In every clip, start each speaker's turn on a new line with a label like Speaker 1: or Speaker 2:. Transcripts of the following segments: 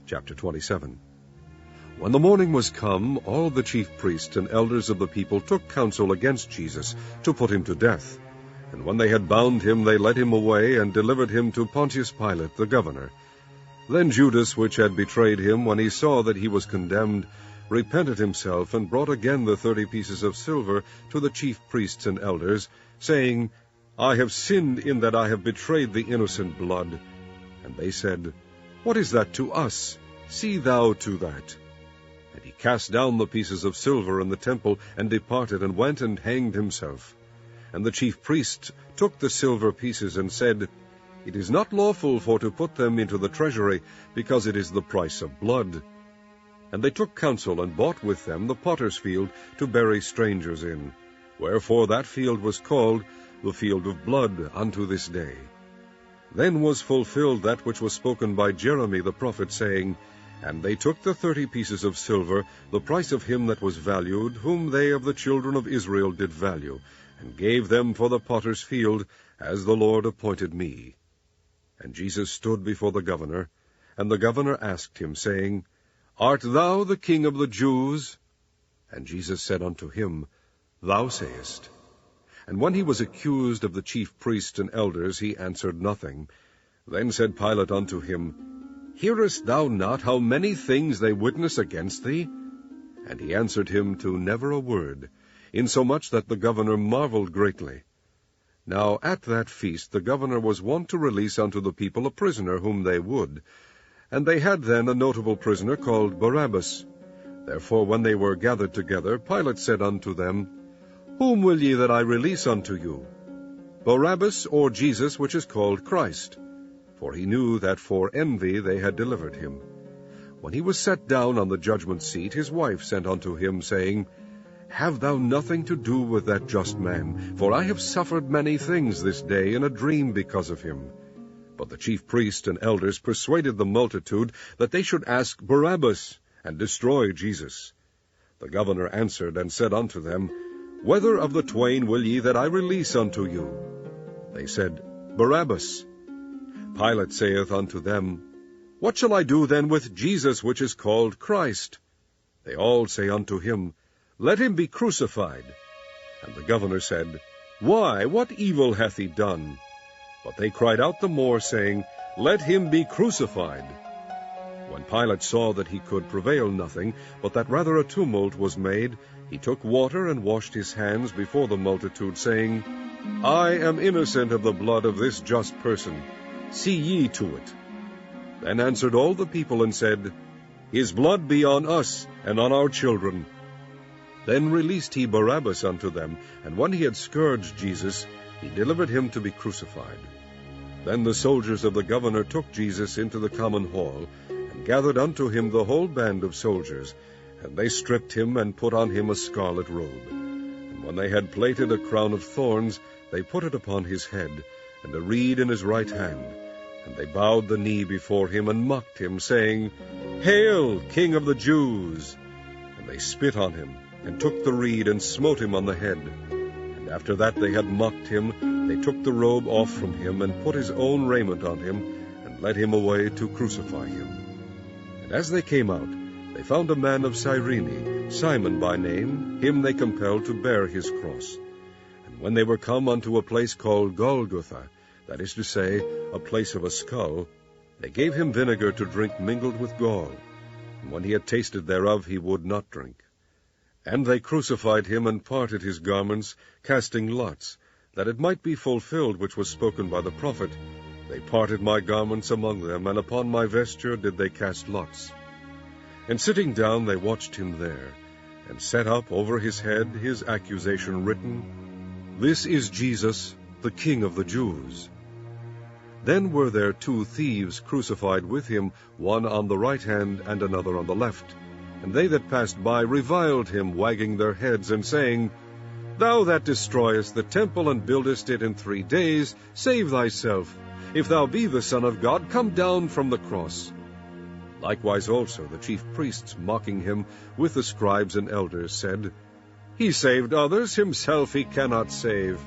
Speaker 1: Chapter 27. When the morning was come, all the chief priests and elders of the people took counsel against Jesus to put him to death. And when they had bound him, they led him away, and delivered him to Pontius Pilate the governor. Then Judas, which had betrayed him, when he saw that he was condemned, repented himself, and brought again the 30 pieces of silver to the chief priests and elders, saying, I have sinned in that I have betrayed the innocent blood. And they said, What is that to us? See thou to that. And he cast down the pieces of silver in the temple, and departed, and went and hanged himself. And the chief priests took the silver pieces, and said, It is not lawful for to put them into the treasury, because it is the price of blood. And they took counsel, and bought with them the potter's field to bury strangers in. Wherefore that field was called the field of blood unto this day. Then was fulfilled that which was spoken by Jeremy the prophet, saying, And they took the 30 pieces of silver, the price of him that was valued, whom they of the children of Israel did value, and gave them for the potter's field, as the Lord appointed me. And Jesus stood before the governor, and the governor asked him, saying, Art thou the King of the Jews? And Jesus said unto him, Thou sayest. And when he was accused of the chief priests and elders, he answered nothing. Then said Pilate unto him, Hearest thou not how many things they witness against thee? And he answered him to never a word, insomuch that the governor marveled greatly. Now at that feast the governor was wont to release unto the people a prisoner whom they would. And they had then a notable prisoner called Barabbas. Therefore when they were gathered together, Pilate said unto them, Whom will ye that I release unto you, Barabbas, or Jesus, which is called Christ? For he knew that for envy they had delivered him. When he was set down on the judgment seat, his wife sent unto him, saying, Have thou nothing to do with that just man, for I have suffered many things this day in a dream because of him. But the chief priests and elders persuaded the multitude that they should ask Barabbas, and destroy Jesus. The governor answered and said unto them, Whether of the twain will ye that I release unto you? They said, Barabbas. Pilate saith unto them, What shall I do then with Jesus, which is called Christ? They all say unto him, Let him be crucified. And the governor said, Why, what evil hath he done? But they cried out the more, saying, Let him be crucified. When Pilate saw that he could prevail nothing, but that rather a tumult was made, he took water and washed his hands before the multitude, saying, I am innocent of the blood of this just person. See ye to it. Then answered all the people, and said, His blood be on us, and on our children. Then released he Barabbas unto them, and when he had scourged Jesus, he delivered him to be crucified. Then the soldiers of the governor took Jesus into the common hall, and gathered unto him the whole band of soldiers, and they stripped him, and put on him a scarlet robe. And when they had plaited a crown of thorns, they put it upon his head, and a reed in his right hand. And they bowed the knee before him, and mocked him, saying, Hail, King of the Jews! And they spit on him, and took the reed, and smote him on the head. And after that they had mocked him, they took the robe off from him, and put his own raiment on him, and led him away to crucify him. And as they came out, they found a man of Cyrene, Simon by name, him they compelled to bear his cross. And when they were come unto a place called Golgotha, that is to say, a place of a skull, they gave him vinegar to drink mingled with gall. And when he had tasted thereof, he would not drink. And they crucified him, and parted his garments, casting lots, that it might be fulfilled which was spoken by the prophet, They parted my garments among them, and upon my vesture did they cast lots. And sitting down they watched him there, and set up over his head his accusation written, This is Jesus, the King of the Jews. Then were there 2 thieves crucified with him, one on the right hand, and another on the left. And they that passed by reviled him, wagging their heads, and saying, Thou that destroyest the temple, and buildest it in 3 days, save thyself. If thou be the Son of God, come down from the cross. Likewise also the chief priests, mocking him, with the scribes and elders, said, He saved others, himself he cannot save.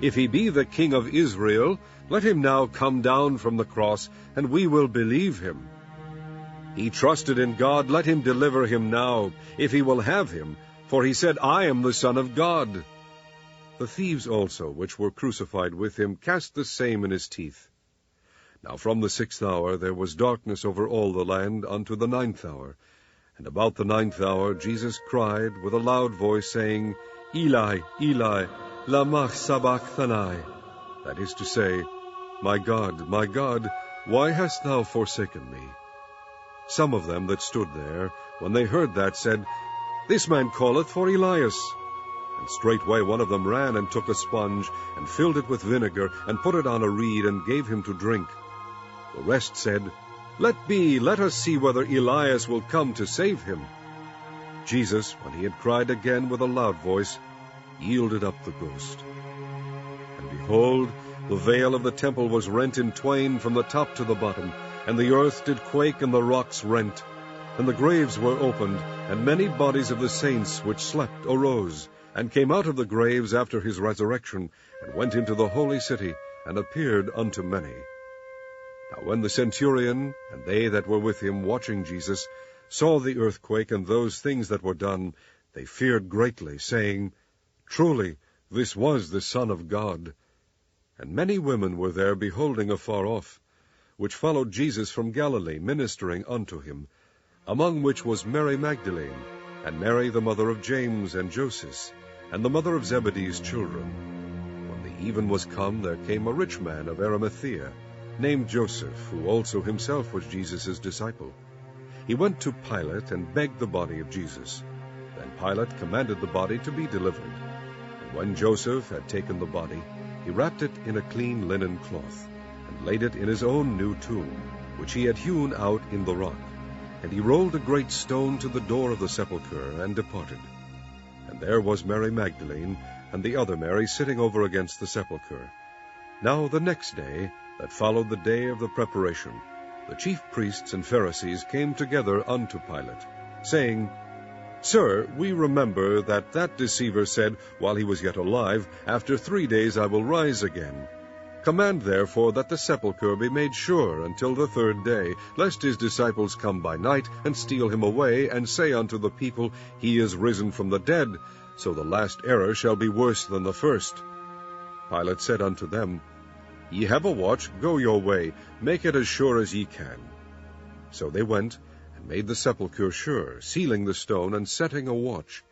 Speaker 1: If he be the King of Israel, let him now come down from the cross, and we will believe him. He trusted in God, let him deliver him now, if he will have him, for he said, I am the Son of God. The thieves also, which were crucified with him, cast the same in his teeth. Now from the 6th hour there was darkness over all the land unto the 9th hour. And about the 9th hour Jesus cried with a loud voice, saying, Eli, Eli, lama sabachthani? That is to say, my God, why hast thou forsaken me? Some of them that stood there, when they heard that, said, This man calleth for Elias. And straightway one of them ran and took a sponge, and filled it with vinegar, and put it on a reed, and gave him to drink. The rest said, Let be, let us see whether Elias will come to save him. Jesus, when he had cried again with a loud voice, yielded up the ghost. And behold, the veil of the temple was rent in twain from the top to the bottom, and the earth did quake, and the rocks rent. And the graves were opened, and many bodies of the saints which slept arose, and came out of the graves after his resurrection, and went into the holy city, and appeared unto many. Now when the centurion, and they that were with him watching Jesus, saw the earthquake and those things that were done, they feared greatly, saying, Truly, this was the Son of God. And many women were there beholding afar off, which followed Jesus from Galilee, ministering unto him, among which was Mary Magdalene, and Mary the mother of James and Joses, and the mother of Zebedee's children. When the even was come, there came a rich man of Arimathea, named Joseph, who also himself was Jesus' disciple. He went to Pilate, and begged the body of Jesus. Then Pilate commanded the body to be delivered. And when Joseph had taken the body, he wrapped it in a clean linen cloth, and laid it in his own new tomb, which he had hewn out in the rock. And he rolled a great stone to the door of the sepulchre, and departed. And there was Mary Magdalene, and the other Mary, sitting over against the sepulchre. Now the next day, that followed the day of the preparation, the chief priests and Pharisees came together unto Pilate, saying, Sir, we remember that deceiver said, while he was yet alive, After 3 days I will rise again. Command therefore that the sepulchre be made sure until the 3rd day, lest his disciples come by night, and steal him away, and say unto the people, He is risen from the dead, so the last error shall be worse than the first. Pilate said unto them, Ye have a watch, go your way, make it as sure as ye can. So they went, and made the sepulchre sure, sealing the stone, and setting a watch.